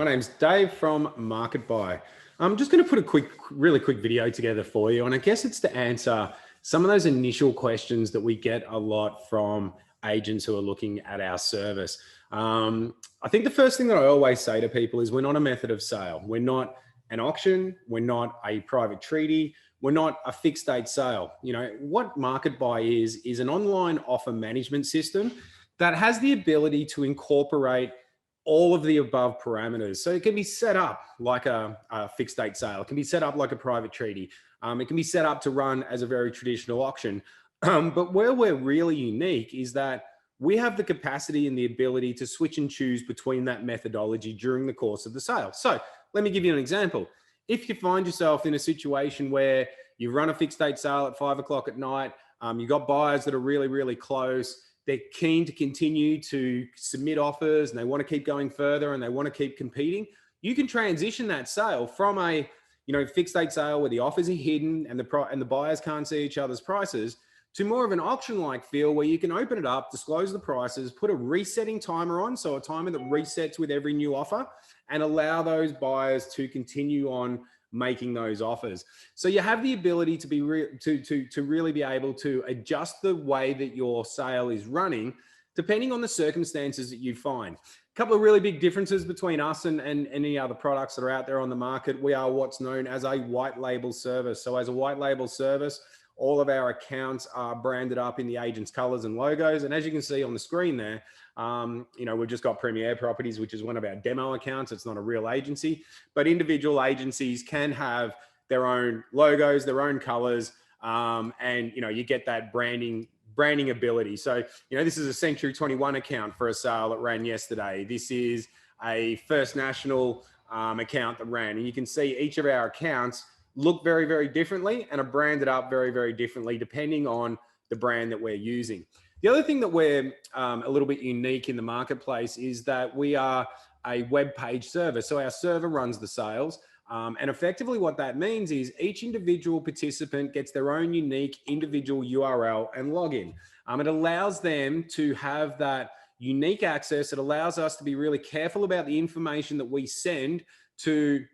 My name's Dave from MarketBuy. I'm just going to put a really quick video together for you. And I guess it's to answer some of those initial questions that we get a lot from agents who are looking at our service. I think the first thing that I always say to people is we're not a method of sale. We're not an auction. We're not a private treaty. We're not a fixed date sale. You know, what MarketBuy is an online offer management system that has the ability to incorporate all of the above parameters. So it can be set up like a fixed date sale. It can be set up like a private treaty. It can be set up to run as a very traditional auction. But where we're really unique is that we have the capacity and the ability to switch and choose between that methodology during the course of the sale. So let me give you an example. If you find yourself in a situation where you run a fixed date sale at 5 o'clock at night, you've got buyers that are really, really close, they're keen to continue to submit offers and they want to keep going further and they want to keep competing, you can transition that sale from a fixed date sale where the offers are hidden and the buyers can't see each other's prices to more of an auction-like feel where you can open it up, disclose the prices, put a resetting timer on, so a timer that resets with every new offer, and allow those buyers to continue on making those offers. So you have the ability to be to really be able to adjust the way that your sale is running depending on the circumstances that you find. A couple of really big differences between us and any other products that are out there on the market. We are what's known as a white label service. So as a white label service, all of our accounts are branded up in the agent's colors and logos. And as you can see on the screen there, we've just got Premier Properties, which is one of our demo accounts. It's not a real agency, but individual agencies can have their own logos, their own colors, and you get that branding ability. So, this is a Century 21 account for a sale that ran yesterday. This is a First National account that ran, and you can see each of our accounts look very, very differently and are branded up very, very differently depending on the brand that we're using. The other thing that we're a little bit unique in the marketplace is that we are a web page service. So our server runs the sales. And effectively what that means is each individual participant gets their own unique individual URL and login. It allows them to have that unique access. It allows us to be really careful about the information that we send to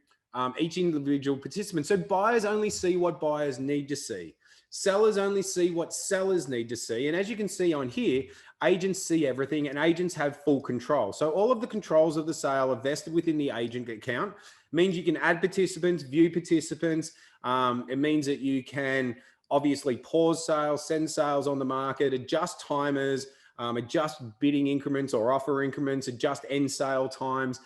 each individual participant. So buyers only see what buyers need to see. Sellers only see what sellers need to see. And as you can see on here, agents see everything and agents have full control. So all of the controls of the sale are vested within the agent account. It means you can add participants, view participants. It means that you can obviously pause sales, send sales on the market, adjust timers, adjust bidding increments or offer increments, adjust end sale times,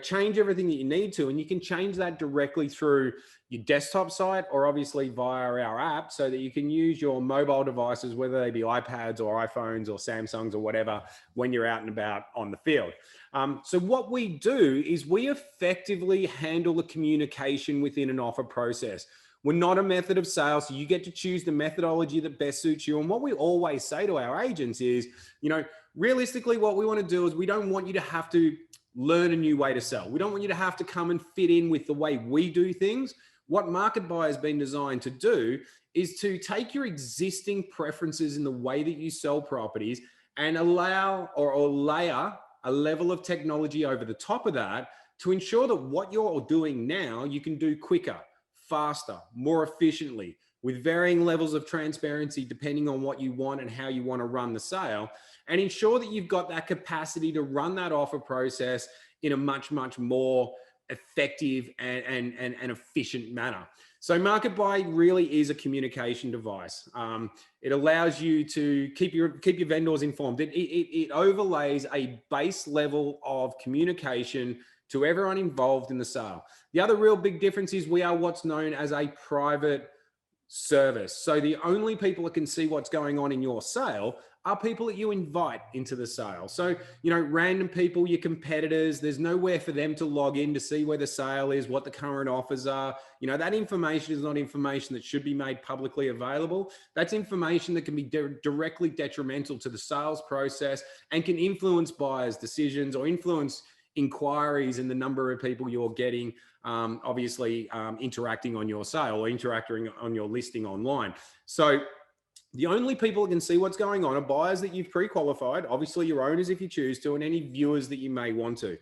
change everything that you need to. And you can change that directly through your desktop site or obviously via our app so that you can use your mobile devices, whether they be iPads or iPhones or Samsungs or whatever, when you're out and about on the field. So what we do is we effectively handle the communication within an offer process. We're not a method of sale, so you get to choose the methodology that best suits you. And what we always say to our agents is, realistically, what we want to do is we don't want you to have to learn a new way to sell. We don't want you to have to come and fit in with the way we do things. What MarketBuy has been designed to do is to take your existing preferences in the way that you sell properties and allow or layer a level of technology over the top of that to ensure that what you're doing now, you can do quicker, faster, more efficiently, with varying levels of transparency depending on what you want and how you want to run the sale, and ensure that you've got that capacity to run that offer process in a much, much more effective and efficient manner. So MarketBuy really is a communication device. It allows you to keep your vendors informed. It overlays a base level of communication to everyone involved in the sale. The other real big difference is we are what's known as a private service. So the only people that can see what's going on in your sale are people that you invite into the sale. So, random people, your competitors, there's nowhere for them to log in to see where the sale is, what the current offers are. That information is not information that should be made publicly available. That's information that can be directly detrimental to the sales process and can influence buyers' decisions or influence inquiries and the number of people you're getting, interacting on your sale or interacting on your listing online. So the only people that can see what's going on are buyers that you've pre-qualified, obviously your owners if you choose to, and any viewers that you may want to.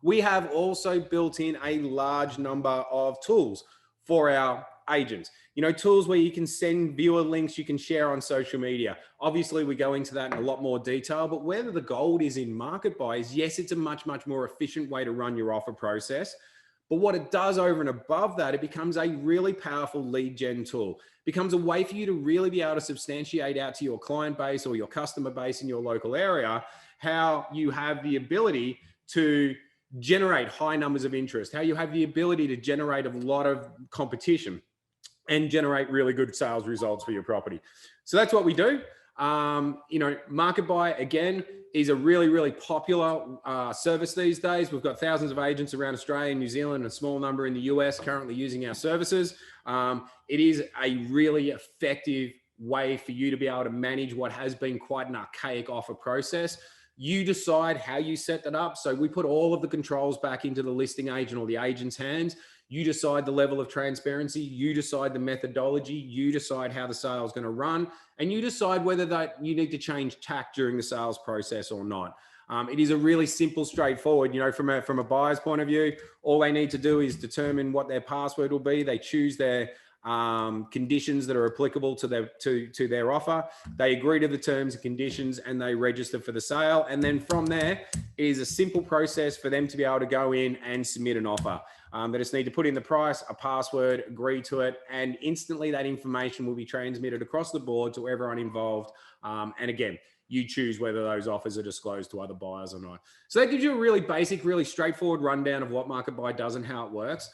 we have also built in a large number of tools for our agents. You know, tools where you can send viewer links, you can share on social media. Obviously, we go into that in a lot more detail, but where the gold is in MarketBuy is, yes, it's a much more efficient way to run your offer process. But what it does over and above that, it becomes a really powerful lead gen tool. It becomes a way for you to really be able to substantiate out to your client base or your customer base in your local area how you have the ability to generate high numbers of interest, how you have the ability to generate a lot of competition and generate really good sales results for your property. So that's what we do. You know, MarketBuy, again, is a really popular service these days. We've got thousands of agents around Australia and New Zealand, and a small number in the US currently using our services. It is a really effective way for you to be able to manage what has been quite an archaic offer process. You decide how you set that up. So we put all of the controls back into the listing agent or the agent's hands. You decide the level of transparency, you decide the methodology, you decide how the sale is going to run, and you decide whether that you need to change tack during the sales process or not. It is a really simple, straightforward, you know, from a buyer's point of view, all they need to do is determine what their password will be. They choose their conditions that are applicable to their offer. They agree to the terms and conditions and they register for the sale. And then from there, it is a simple process for them to be able to go in and submit an offer. They just need to put in the price, a password, agree to it, and instantly that information will be transmitted across the board to everyone involved. And again, you choose whether those offers are disclosed to other buyers or not. So that gives you a really basic, really straightforward rundown of what MarketBuy does and how it works.